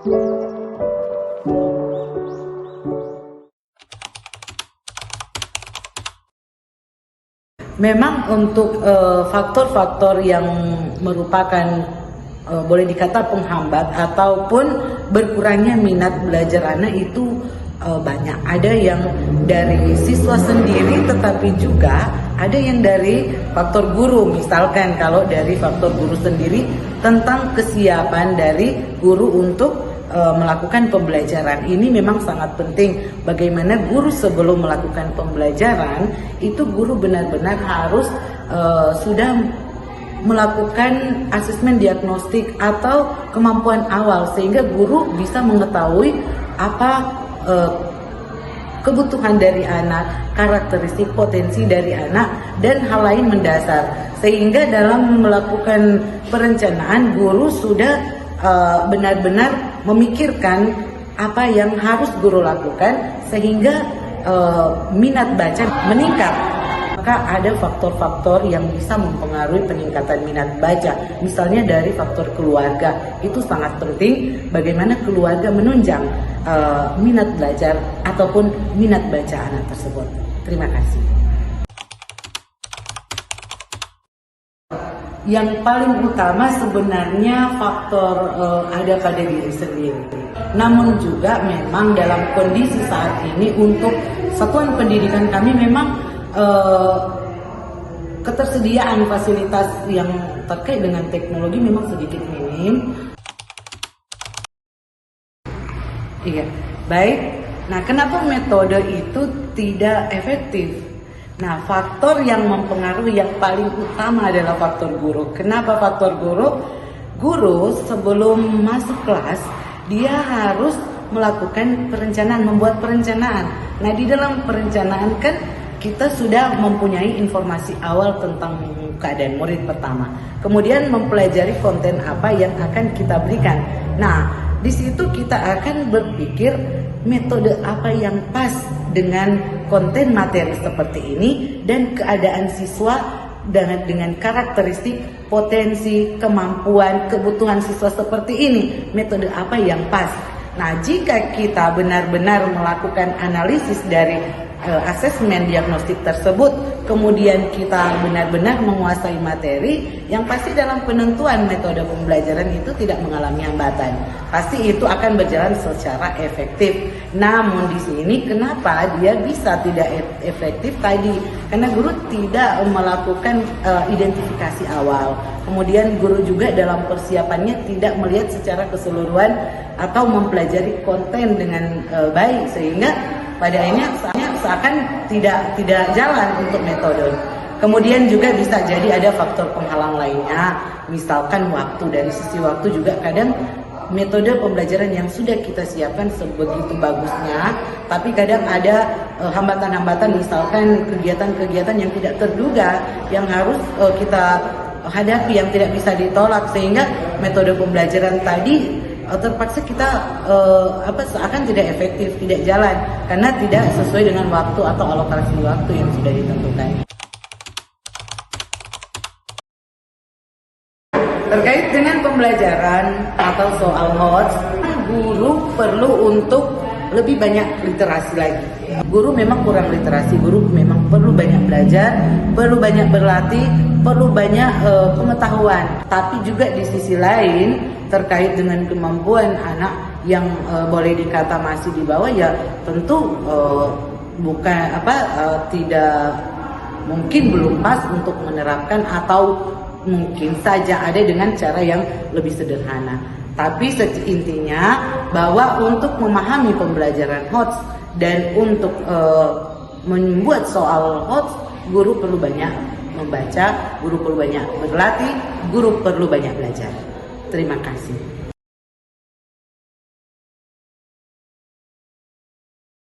Memang untuk faktor-faktor yang merupakan boleh dikata penghambat ataupun berkurangnya minat belajar anak itu banyak. Ada yang dari siswa sendiri, tetapi juga ada yang dari faktor guru. Misalkan kalau dari faktor guru sendiri, tentang kesiapan dari guru untuk melakukan pembelajaran. Ini memang sangat penting. Bagaimana guru sebelum melakukan pembelajaran itu guru benar-benar harus sudah melakukan asesmen diagnostik atau kemampuan awal, sehingga guru bisa mengetahui apa kebutuhan dari anak, karakteristik potensi dari anak, dan hal lain mendasar. Sehingga dalam melakukan perencanaan, guru sudah benar-benar memikirkan apa yang harus guru lakukan sehingga minat baca meningkat. Maka ada faktor-faktor yang bisa mempengaruhi peningkatan minat baca. Misalnya dari faktor keluarga, itu sangat penting bagaimana keluarga menunjang minat belajar ataupun minat baca anak tersebut. Terima kasih. Yang paling utama sebenarnya faktor ada pada diri sendiri. Namun juga memang dalam kondisi saat ini untuk satuan pendidikan kami memang ketersediaan fasilitas yang terkait dengan teknologi memang sedikit minim. Iya, baik. Nah, kenapa metode itu tidak efektif? Nah, faktor yang mempengaruhi yang paling utama adalah faktor guru. Kenapa faktor guru? Guru sebelum masuk kelas, dia harus melakukan perencanaan, membuat perencanaan. Nah, di dalam perencanaan kan kita sudah mempunyai informasi awal tentang keadaan murid pertama. Kemudian mempelajari konten apa yang akan kita berikan. Nah, di situ kita akan berpikir metode apa yang pas dengan konten materi seperti ini dan keadaan siswa dengan karakteristik, potensi, kemampuan, kebutuhan siswa seperti ini. Metode apa yang pas? Nah, jika kita benar-benar melakukan analisis dari asesmen diagnostik tersebut, kemudian kita benar-benar menguasai materi, yang pasti dalam penentuan metode pembelajaran itu tidak mengalami hambatan. Pasti itu akan berjalan secara efektif. Namun di sini kenapa dia bisa tidak efektif tadi? Karena guru tidak melakukan identifikasi awal. Kemudian guru juga dalam persiapannya tidak melihat secara keseluruhan atau mempelajari konten dengan baik, sehingga pada akhirnya seakan tidak jalan untuk metode. Kemudian juga bisa jadi ada faktor penghalang lainnya, misalkan waktu. Dari sisi waktu juga kadang metode pembelajaran yang sudah kita siapkan sebegitu bagusnya, tapi kadang ada hambatan-hambatan, misalkan kegiatan-kegiatan yang tidak terduga yang harus kita hadapi, yang tidak bisa ditolak, sehingga metode pembelajaran tadi terpaksa kita seakan tidak efektif, tidak jalan karena tidak sesuai dengan waktu atau alokasi waktu yang sudah ditentukan. Terkait dengan pembelajaran atau soal HOTS, guru perlu untuk lebih banyak literasi lagi. Guru memang kurang literasi, guru memang perlu banyak belajar, perlu banyak berlatih, perlu banyak pengetahuan. Tapi juga di sisi lain terkait dengan kemampuan anak yang boleh dikata masih di bawah, ya tentu tidak mungkin belum pas untuk menerapkan, atau mungkin saja ada dengan cara yang lebih sederhana. Tapi intinya bahwa untuk memahami pembelajaran HOTS dan untuk membuat soal HOTS, guru perlu banyak membaca, guru perlu banyak berlatih, guru perlu banyak belajar. Terima kasih.